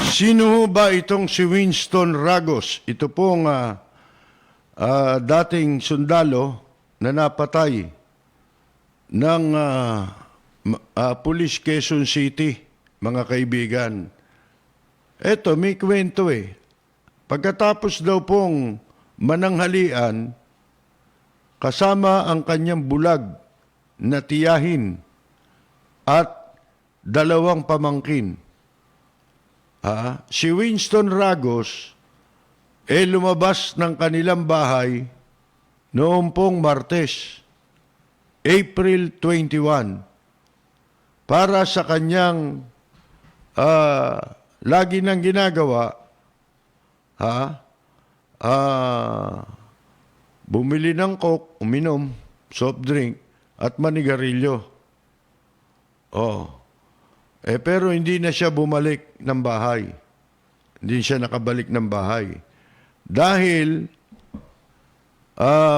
Sino ba itong si Winston Ragos? Ito pong dating sundalo na napatay ng Police Quezon City, mga kaibigan. Eto, may kwento eh. Pagkatapos daw pong mananghalian, kasama ang kanyang bulag na tiyahin at dalawang pamangkin. Si Winston Ragos lumabas ng kanilang bahay noong pong Martes, April 21, para sa kanyang lagi nang ginagawa, bumili ng coke, uminom, soft drink, at manigarilyo. Pero hindi na siya bumalik ng bahay. Hindi siya nakabalik ng bahay. Dahil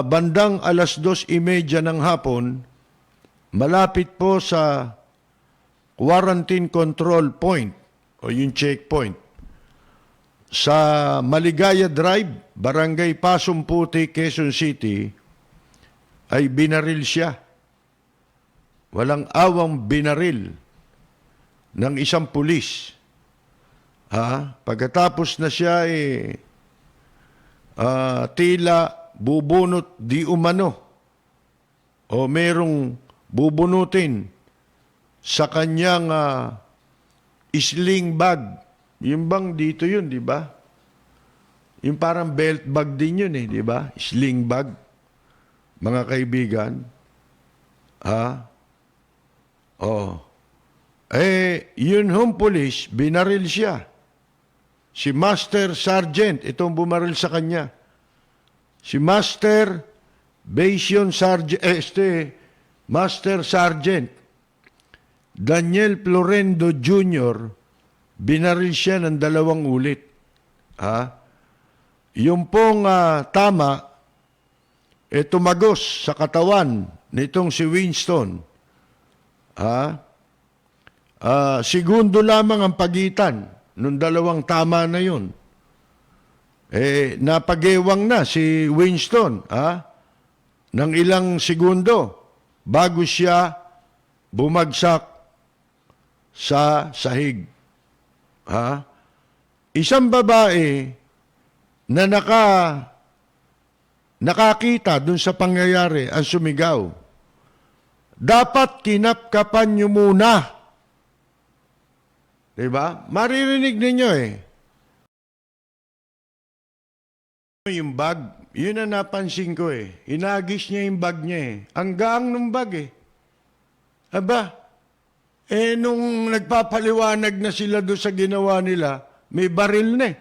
bandang 2:30 ng hapon, malapit po sa quarantine control point o yung checkpoint sa Maligaya Drive, Barangay Pasumputi, Quezon City, ay binaril siya. Walang awang binaril ng isang pulis. Pagkatapos na siya tila bubunot di umano o merong bubunutin sa kanyang sling bag. Yung bang dito yun, di ba? Yung parang belt bag din yun di ba? Sling bag. Mga kaibigan. Yun hong police, binaril siya. Si Master Sergeant, itong bumaril sa kanya. Si Master Basion Sergeant, Master Sergeant Daniel Florendo Jr., binaril siya ng 2 ulit. Yung pong tama, tumagos sa katawan nitong si Winston. Segundo lamang ang pagitan nung 2 tama na yun. Napagewang na si Winston ng ilang segundo bago siya bumagsak sa sahig. Isang babae na nakakita dun sa pangyayari ang sumigaw, dapat kinapkapan niyo muna. Diba? Maririnig ninyo yung bag, yun ang napansin ko Inagis niya yung bag niya Ang gaang ng bag Aba, nung nagpapaliwanag na sila doon sa ginawa nila, may baril na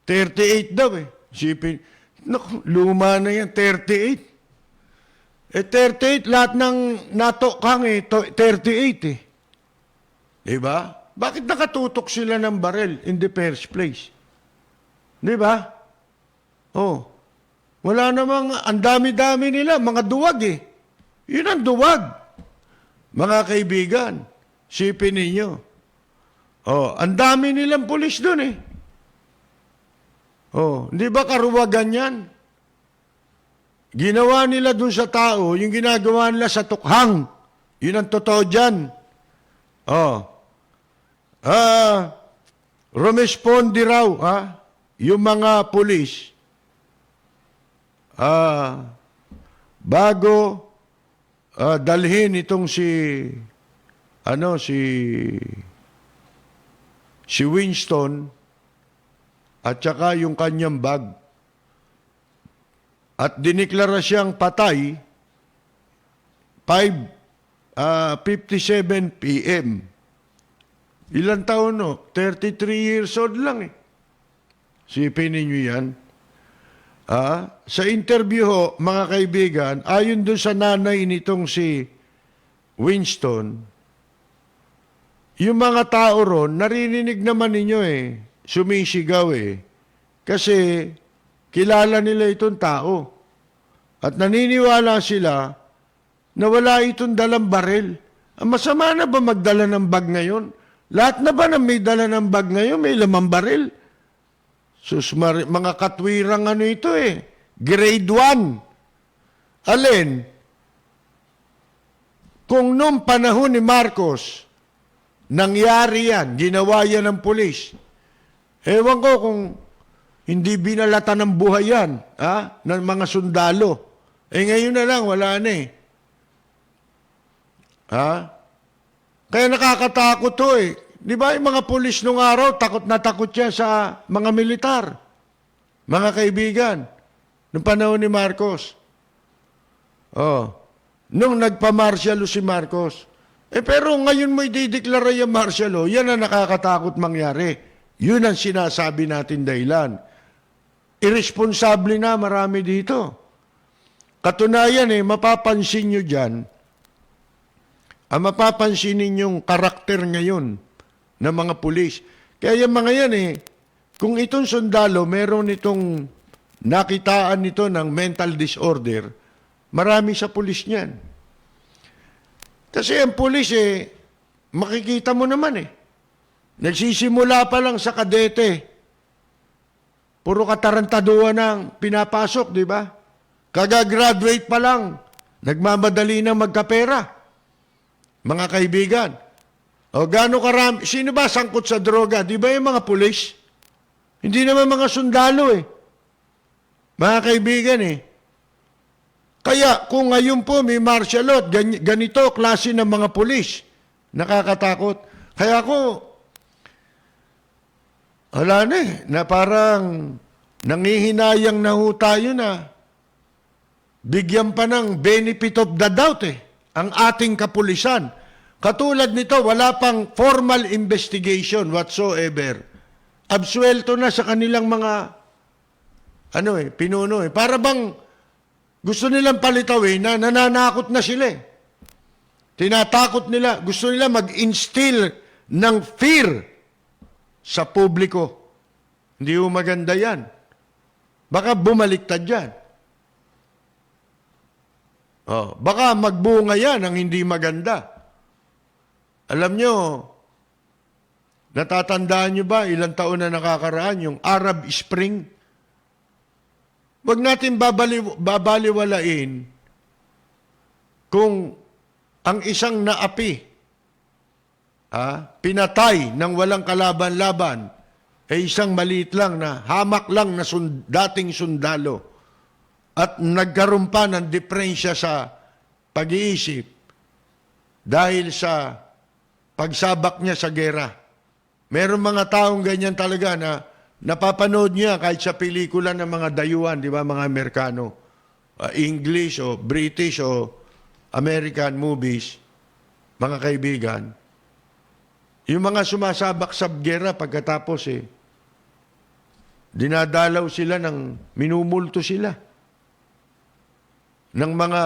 38 daw Sipin, naku, luma na yan, 38. 38, lahat ng natokang 38 Diba? Bakit nakatutok sila ng baril in the first place? Diba? Wala namang, ang dami-dami nila, mga duwag Yun ang duwag. Mga kaibigan, sipin ninyo. Ang dami nilang pulis doon hindi ba karuwagan yan? Ginawa nila doon sa tao, yung ginagawa nila sa tukhang. Yun ang totoo dyan. Rumespondi raw, yung mga pulis, bago dalhin itong si Winston at saka yung kanyang bag at diniklara siyang patay 5:57 p.m. Ilang taon 33 years old lang Sipin ninyo yan. Sa interview mga kaibigan, ayon doon sa nanay nitong si Winston, yung mga tao ron, narinig naman ninyo sumisigaw Kasi kilala nila itong tao. At naniniwala sila na wala itong dalang baril. Masama na ba magdala ng bag ngayon? Lahat na ba na may dala ng bag ngayon, may lamang baril? Mga katwirang ano ito eh. Grade 1. Alin? Kung noong panahon ni Marcos, nangyari yan, ginawa yan ng pulis. Ewan ko kung hindi binalata ng buhay yan, ng mga sundalo. Ngayon na lang, wala na eh. Kaya nakakatakot to eh. Di ba yung mga pulis nung araw, takot na takot yan sa mga militar. Mga kaibigan, nung panahon ni Marcos. Nung nagpa-martial law si Marcos. Pero ngayon mo idideklara yung martial law, yan ang nakakatakot mangyari. Yun ang sinasabi natin dahilan. Irresponsable na marami dito. Katunayan mapapansin nyo dyan, ang mapapansin ninyong karakter ngayon ng mga pulis. Kaya yung mga yan kung itong sundalo, meron itong nakitaan nito ng mental disorder, marami sa pulis niyan. Kasi ang pulis makikita mo naman nagsisimula pa lang sa kadete. Puro katarantaduan ang pinapasok, di ba? Kaga-graduate pa lang, nagmamadali na magkapera. Mga kaibigan, gaano karami, sino ba sangkot sa droga? Di ba yung mga pulis? Hindi naman mga sundalo Mga kaibigan Kaya kung ngayon po may martial law, ganito klase ng mga pulis, nakakatakot. Kaya ako, wala na parang nangihinayang na ho tayo na bigyan pa ng benefit of the doubt ang ating kapulisan. Katulad nito, wala pang formal investigation whatsoever. Absuelto na sa kanilang mga pinuno Para bang gusto nilang palitawin na nananakot na sila Tinatakot nila, gusto nila mag-instill ng fear sa publiko. Hindi mo maganda yan. Baka bumaliktad yan. Baka magbunga yan ang hindi maganda. Alam nyo, natatandaan nyo ba ilang taon na nakakaraan yung Arab Spring? Huwag natin babaliwalain kung ang isang naapi, pinatay ng walang kalaban-laban, isang maliit lang na hamak lang na dating sundalo at nagkaroon pa ng diferensya sa pag-iisip dahil sa pagsabak niya sa gera. Meron mga taong ganyan talaga na napapanood niya kahit sa pelikula ng mga dayuhan, di ba, mga Amerikano, English o British o American movies, mga kaibigan, yung mga sumasabak sa gera pagkatapos dinadalaw sila minumulto sila ng mga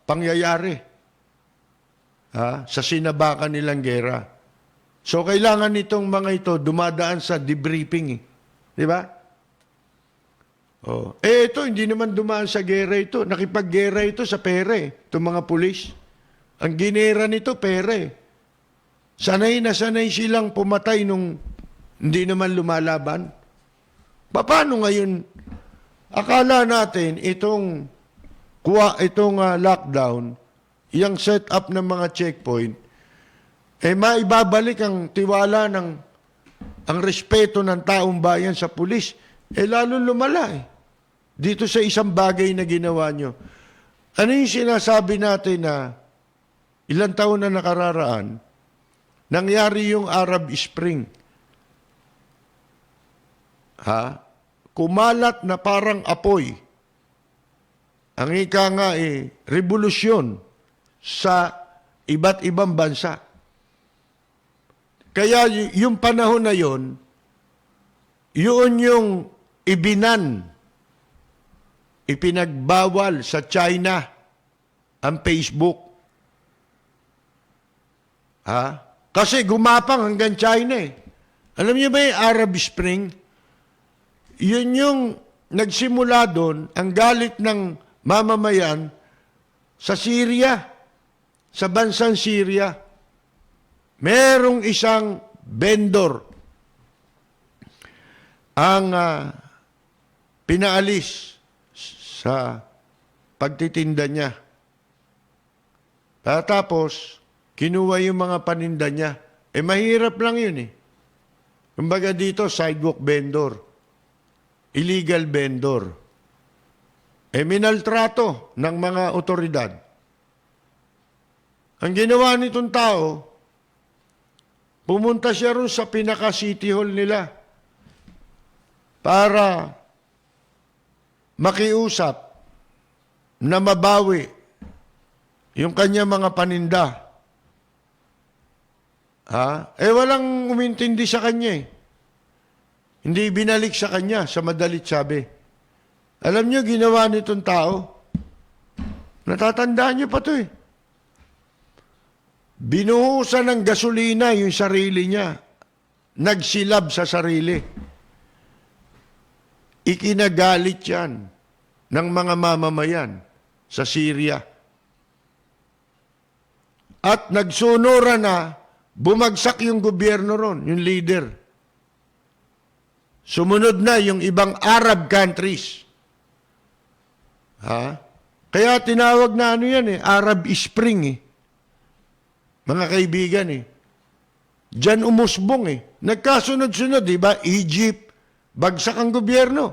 pangyayari sa sinabakan nilang gera. So, kailangan nitong mga ito dumadaan sa debriefing. Di ba? Ito, hindi naman dumaan sa gera ito. Nakipaggera ito sa pere. Itong mga pulis. Ang ginera nito, pere. Sanay na sanay silang pumatay nung hindi naman lumalaban. Paano ngayon? Akala natin itong lockdown, yung set up ng mga checkpoint, maibabalik ang tiwala ang respeto ng taong bayan sa pulis. Lalo lumala dito sa isang bagay na ginawa nyo. Ano yung sinasabi natin na ilang taon na nakararaan, nangyari yung Arab Spring. Kumalat na parang apoy. Ang ika nga revolusyon sa iba't ibang bansa. Kaya yung panahon na yun yung ipinagbawal sa China ang Facebook. Kasi gumapang hanggang China Alam niyo ba yung Arab Spring? Yun yung nagsimula doon, ang galit ng mamamayan sa Syria, sa bansang Syria. Merong isang vendor ang pinaalis sa pagtitinda niya. Tapos, kinuha yung mga paninda niya. Mahirap lang yun eh. Kumbaga dito, sidewalk vendor. Illegal vendor. Minaltrato ng mga otoridad. Ang ginawa nitong tao, pumunta siya ron sa pinaka-city hall nila para makiusap na mabawi yung kanya mga paninda. Walang umintindi sa kanya eh. Hindi binalik sa kanya, sa madalit sabi. Alam niyo, ginawa nitong tao? Natatandaan niyo pa to eh. Binuhusan ng gasolina yung sarili niya. Nagsilab sa sarili. Ikinagalit yan ng mga mamamayan sa Syria. At nagsunura na bumagsak yung gobyerno ron, yung leader. Sumunod na yung ibang Arab countries. Kaya tinawag na Arab Spring eh. Mga kaibigan eh. Diyan umusbong eh. Nagkasunod-sunod, di ba? Egypt, bagsak ang gobyerno.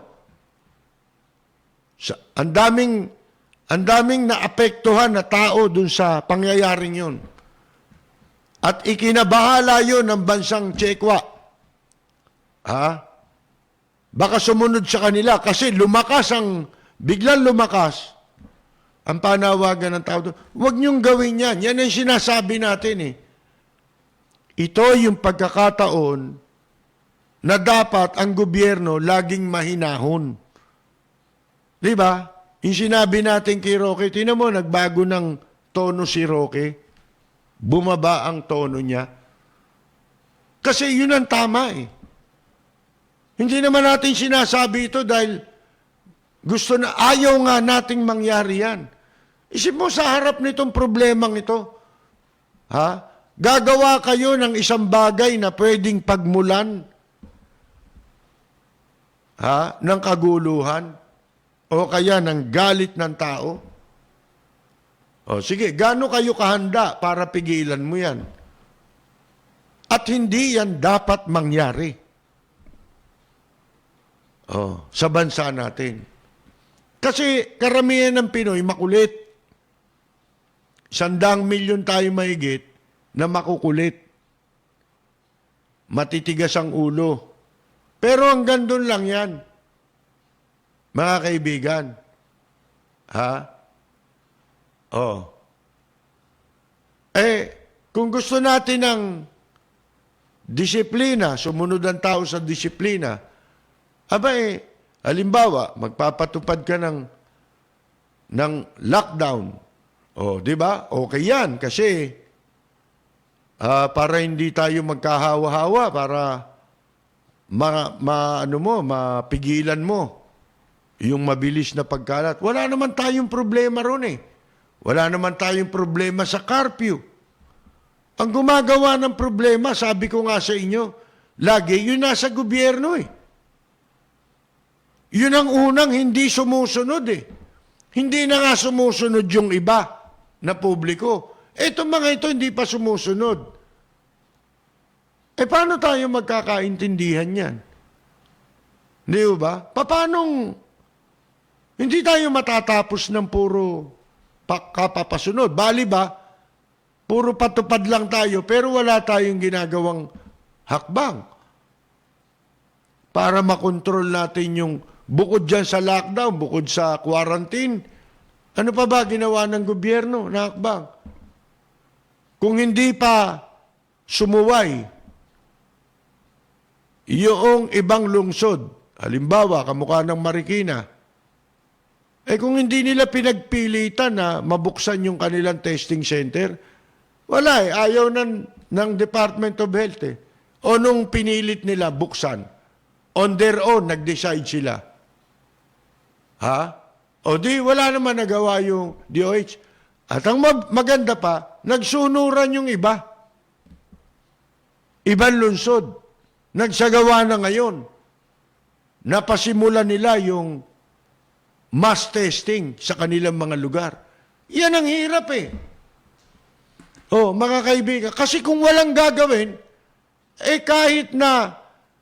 Ang daming naapektuhan na tao dun sa pangyayaring yun. At ikinabahala yun ng bansang Tsekwa. Baka sumunod sa kanila kasi biglang lumakas ang panawagan ng tao. Huwag niyong gawin yan. Yan ang sinasabi natin eh. Ito yung pagkakataon na dapat ang gobyerno laging mahinahon. Di ba? Yung sinabi natin kay Roque, tinan mo, nagbago ng tono si Roque. Bumaba ang tono niya. Kasi yun ang tama eh. Hindi naman natin sinasabi ito dahil ayaw nga nating mangyari yan. Isip mo sa harap nitong problemang ito. Gagawa kayo ng isang bagay na pwedeng pagmulan ng kaguluhan o kaya ng galit ng tao. Sige, gaano kayo kahanda para pigilan mo yan? At hindi yan dapat mangyari. Sa bansa natin. Kasi karamihan ng Pinoy makulit. 100 milyon tayo mahigit na makukulit. Matitigas ang ulo. Pero hanggang doon lang yan. Mga kaibigan. Kung gusto natin ng disiplina, sumunod ang tao sa disiplina, halimbawa, magpapatupad ka ng lockdown. Di ba? Okay yan kasi para hindi tayo magkahawa-hawa, para mapigilan mo yung mabilis na pagkalat. Wala naman tayong problema ron eh. Wala naman tayong problema sa curfew. Ang gumagawa ng problema, sabi ko nga sa inyo, lagi yun nasa gobyerno eh. Yun ang unang hindi sumusunod eh. Hindi na nga sumusunod yung iba na publiko. Itong mga ito hindi pa sumusunod. Paano tayo magkakaintindihan yan? Di ba? Paano hindi tayo matatapos ng puro kapapasunod? Bali ba? Puro patupad lang tayo pero wala tayong ginagawang hakbang para makontrol natin yung bukod dyan sa lockdown, bukod sa quarantine. Ano pa ba ginawa ng gobyerno na hakbang? Kung hindi pa sumuway yung ibang lungsod, halimbawa, kamukha ng Marikina, kung hindi nila pinagpilitan na mabuksan yung kanilang testing center, wala ayaw ng Department of Health O nung pinilit nila buksan, on their own, nag-decide sila. O di, wala naman nagawa yung DOH. At ang maganda pa, nagsunuran yung iba. ibang lungsod, nagsagawa na ngayon. Napasimula nila yung mass testing sa kanilang mga lugar. Yan ang hirap eh. Oh, mga kaibigan, kasi kung walang gagawin, kahit na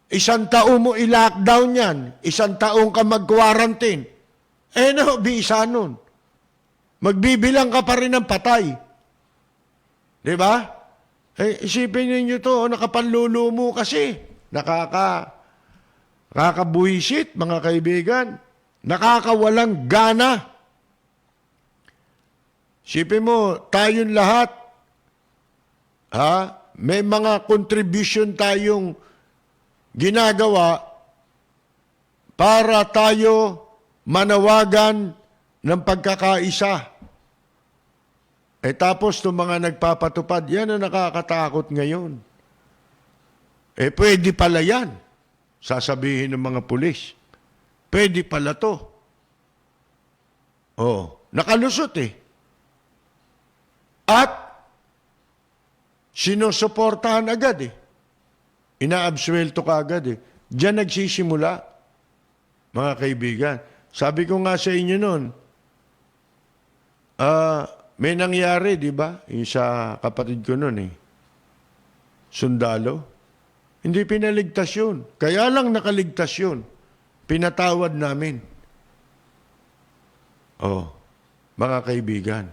isang taon mo i-lockdown yan, isang taon ka mag-quarantine, bisa nun. Magbibilang ka pa rin ng patay. Di ba? Isipin ninyo to, nakapanlulo mo kasi. Nakakabuhisit, mga kaibigan. Nakakawalang gana. Isipin mo, tayong lahat, may mga contribution tayong ginagawa para tayo manawagan ng pagkakaisa. Tapos itong mga nagpapatupad, yan ang nakakatakot ngayon. Pwede pala yan, sasabihin ng mga pulis. Pwede pala to. Nakalusot eh. At sinusuportahan agad eh. Inaabsuelto ka agad eh. Diyan nagsisimula, mga kaibigan. Sabi ko nga sa inyo noon, may nangyari, di ba? Yung sa kapatid ko noon eh. Sundalo. Hindi pinaligtas yun. Kaya lang nakaligtas yun. Pinatawad namin. Mga kaibigan.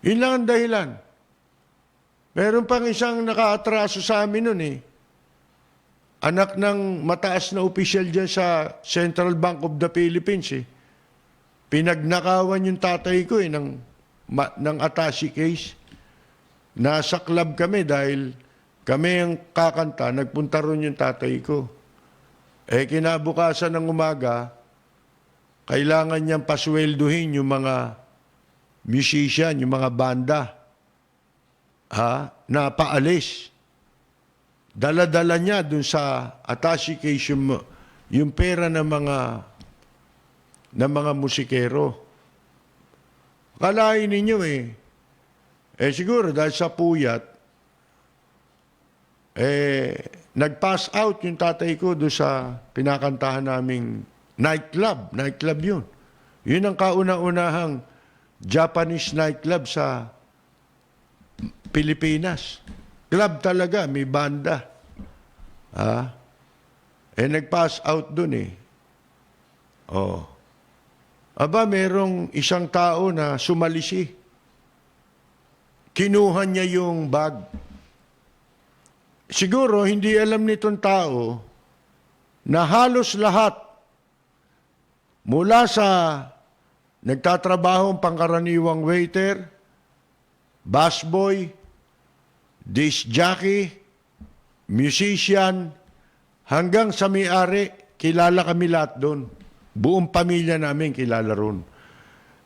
Yun lang ang dahilan. Meron pang isang nakaatraso sa amin noon eh. Anak ng mataas na opisyal dyan sa Central Bank of the Philippines eh. Pinagnakawan yung tatay ko eh ng attache case. Nasa club kami dahil kami ang kakanta, nagpunta ron yung tatay ko. Kinabukasan ng umaga, kailangan niyang paswelduhin yung mga musician, yung mga banda, na paalis. Dala-dala niya dun sa attache case yung pera ng mga musikero. Kalain ninyo siguro dahil sa puyat, nag-pass out yung tatay ko doon sa pinakantahan naming nightclub. Nightclub yun. Yun ang kauna-unahang Japanese nightclub sa Pilipinas. Club talaga, may banda. Nag-pass out doon eh. Merong isang tao na sumalisi. Kinuha niya yung bag. Siguro, hindi alam nitong tao na halos lahat mula sa nagtatrabahong pangkaraniwang waiter, busboy, disc jockey, musician, hanggang sa may-ari, kilala kami lahat doon. Buong pamilya namin kilala ron.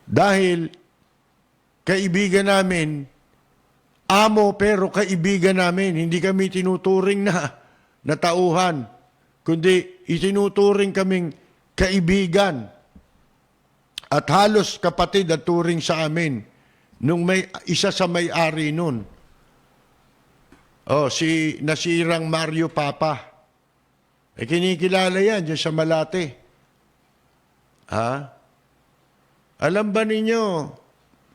Dahil kaibigan namin, amo pero kaibigan namin, hindi kami tinuturing na tauhan, kundi itinuturing kaming kaibigan. At halos kapatid at turing sa amin nung may isa sa may-ari nun. Si nasirang Mario Papa. Kinikilala yan dyan sa Malate. Alam ba ninyo,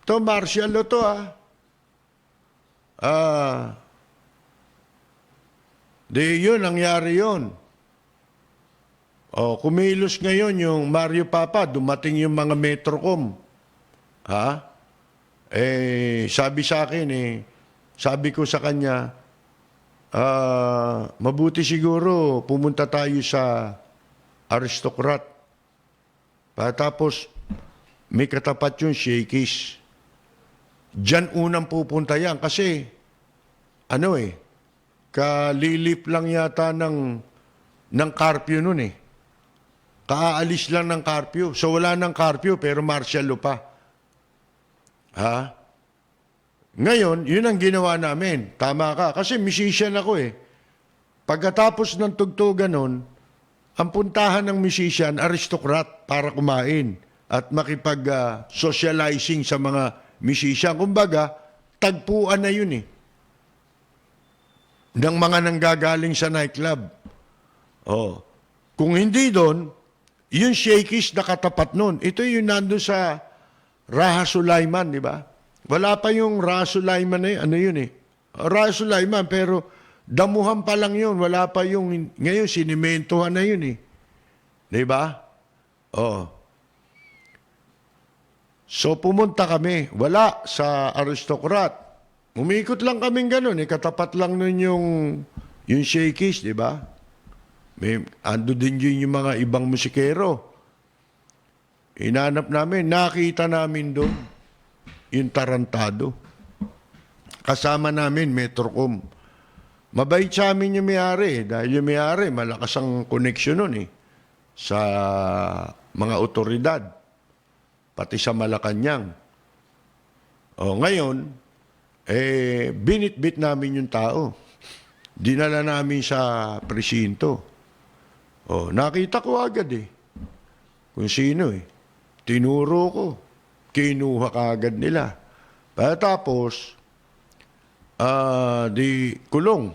to martial law to yun, nangyari yun. Kumilos ngayon yung Mario Papa, dumating yung mga Metrocom. Sabi sa akin sabi ko sa kanya, mabuti siguro pumunta tayo sa Aristocrat. Tapos, may katapat yung Shakey's. Diyan unang pupunta yan kasi, kalilip lang yata ng curfew nun eh. Kaalis lang ng curfew. So, wala ng curfew pero martial law pa. Ngayon, yun ang ginawa namin. Tama ka. Kasi musician ako eh. Pagkatapos ng tugtugan nun, ang puntahan ng musician, aristocrat para kumain at makipag-socializing sa mga musician. Kumbaga, tagpuan na yun eh. ng mga nanggagaling sa nightclub. Oh. Kung hindi doon, yung Shakey's nakatapat nun. Ito yung nandun sa Raha Sulaiman, di ba? Wala pa yung Raha Sulaiman na yun. Ano yun eh? Raha Sulaiman, pero damuhan pa lang yun. Wala pa yung, ngayon sinimentohan na yun eh. Di ba? Oo. So pumunta kami. Wala sa Aristocrat. Umikot lang kaming ganun eh. Katapat lang nun yung Shakey's, di ba? Ando din yun yung mga ibang musikero. Hinanap namin, nakita namin doon yung Tarantado. Kasama namin, Metrocom. Mabait sa amin yung may-ari. Dahil yung may-ari, malakas ang koneksyon nun eh. Sa mga otoridad. Pati sa Malacanang. O ngayon, binit-bit namin yung tao. Dinala namin sa presinto. Oh, nakita ko agad eh. Kung sino eh. Tinuro ko. Kinuha ka agad nila. Tapos, di kulong.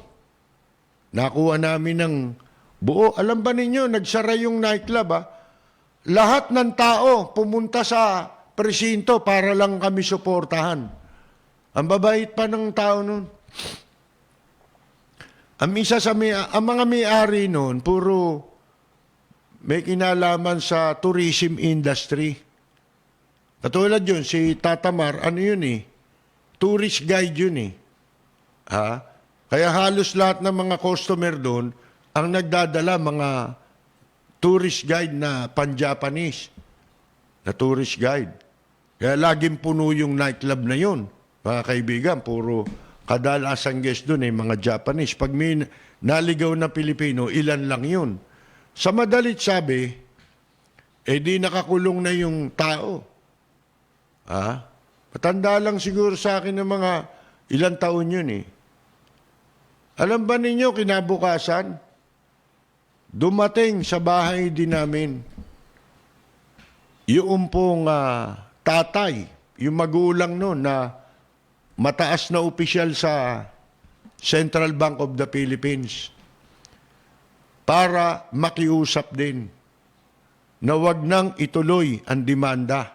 Nakuha namin ng buo. Alam ba ninyo, nagsara yung nightclub ha? Lahat ng tao pumunta sa presinto para lang kami suportahan. Ang babait pa ng tao nun. Ang mga may-ari nun, puro may kinalaman sa tourism industry. Katulad yun, si Tatamar, ano yun eh? Tourist guide yun eh. Ha? Kaya halos lahat ng mga customer doon, ang nagdadala mga tourist guide na pan-Japanese. Na tourist guide. Kaya laging puno yung nightclub na yun. Mga kaibigan, puro kadalasang guest doon eh, mga Japanese. Pag may naligaw na Pilipino, ilan lang yun. Sa madalit sabi, di nakakulong na yung tao. Matanda lang siguro sa akin ng mga ilang taon yun eh. Alam ba ninyo, kinabukasan, dumating sa bahay din namin yung pong tatay, yung magulang noon na mataas na opisyal sa Central Bank of the Philippines para makiusap din na wag nang ituloy ang demanda.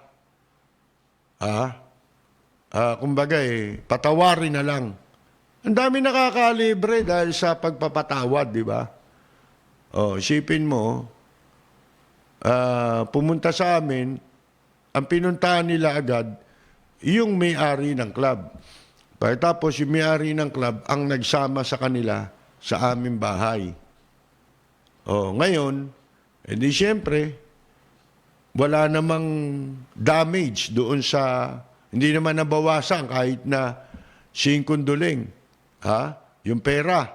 Kumbaga patawarin na lang. Ang dami nakakalibre dahil sa pagpapatawad, di ba? Isipin mo, pumunta sa amin, ang pinuntahan nila agad, yung may-ari ng club. Tapos yung may-ari ng club ang nagsama sa kanila sa aming bahay. Ngayon, di siyempre, wala namang damage doon sa, hindi naman nabawasan kahit na 5 duling. Yung pera.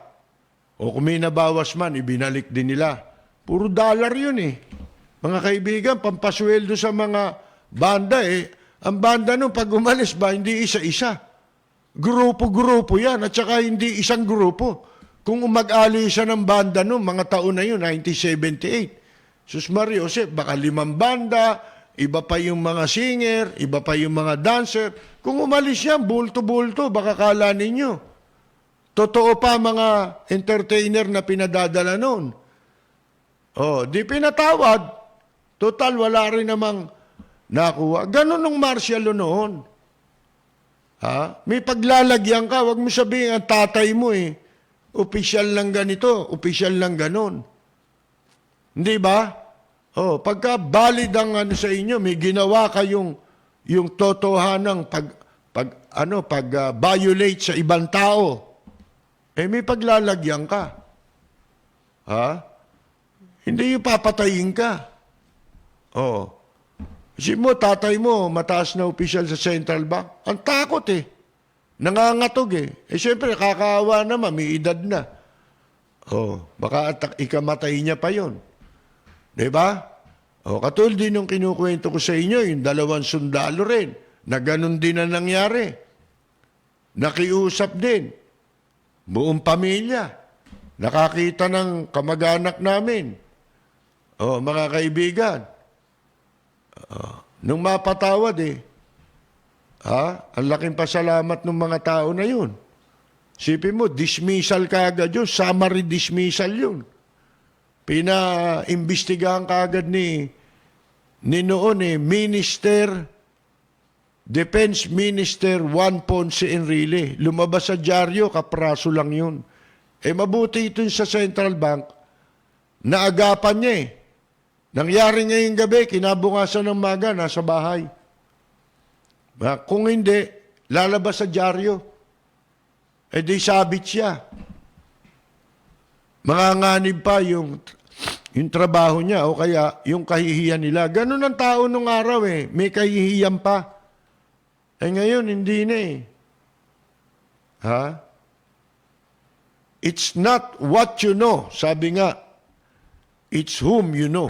O kung may nabawas man, ibinalik din nila. Puro dollar yun eh. Mga kaibigan, pampasweldo sa mga banda eh. Ang banda nun, pag umalis ba, hindi isa-isa. Grupo-grupo yan, at saka hindi isang grupo. Kung umag-ali siya ng banda nun, mga taon na yun, 1978. Sus Mario Jose, baka 5 banda, iba pa yung mga singer, iba pa yung mga dancer. Kung umalis yan, bulto-bulto, baka kala ninyo. Totoo pa mga entertainer na pinadadala nun. Di pinatawad. Total, wala rin namang nakuha. Ganon nung Marcialo noon. May paglalagyan ka, wag mo sabihin ang tatay mo eh. Opisyal lang ganito, opisyal lang ganon. Hindi ba? Pagka valid ang sa inyo, may ginawa kayong yung totohanang violate sa ibang tao. May paglalagyan ka. Hindi yung papatayin ka. Kasi mo, tatay mo, mataas na opisyal sa Central Bank. Ang takot eh. Nangangatog eh. Siyempre, kakaawa naman, may edad na. Baka ikamatay niya pa yon. Diba? Katulad din yung kinukwento ko sa inyo, yung 2 sundalo rin, na ganun din ang nangyari. Nakiusap din. Buong pamilya. Nakakita ng kamag-anak namin. Mga kaibigan. Nung mapatawad ang laking pasalamat ng mga tao na yun. Sipin mo, dismissal kaagad yun. Summary dismissal yun. Pina-imbestigahan kaagad ni noon Defense Minister Juan Ponce Enrile. Lumabas sa dyaryo, kapraso lang yun. Mabuti ito sa Central Bank, naagapan niya eh. Nangyari ngayong gabi, kinabukasan ng maga, nasa bahay. Kung hindi, lalabas sa dyaryo. Di sabit siya. Manganganib pa yung trabaho niya o kaya yung kahihiyan nila. Ganun ang tao nung araw eh. May kahihiyan pa. Ngayon, hindi na eh. Ha? It's not what you know. Sabi nga, it's whom you know.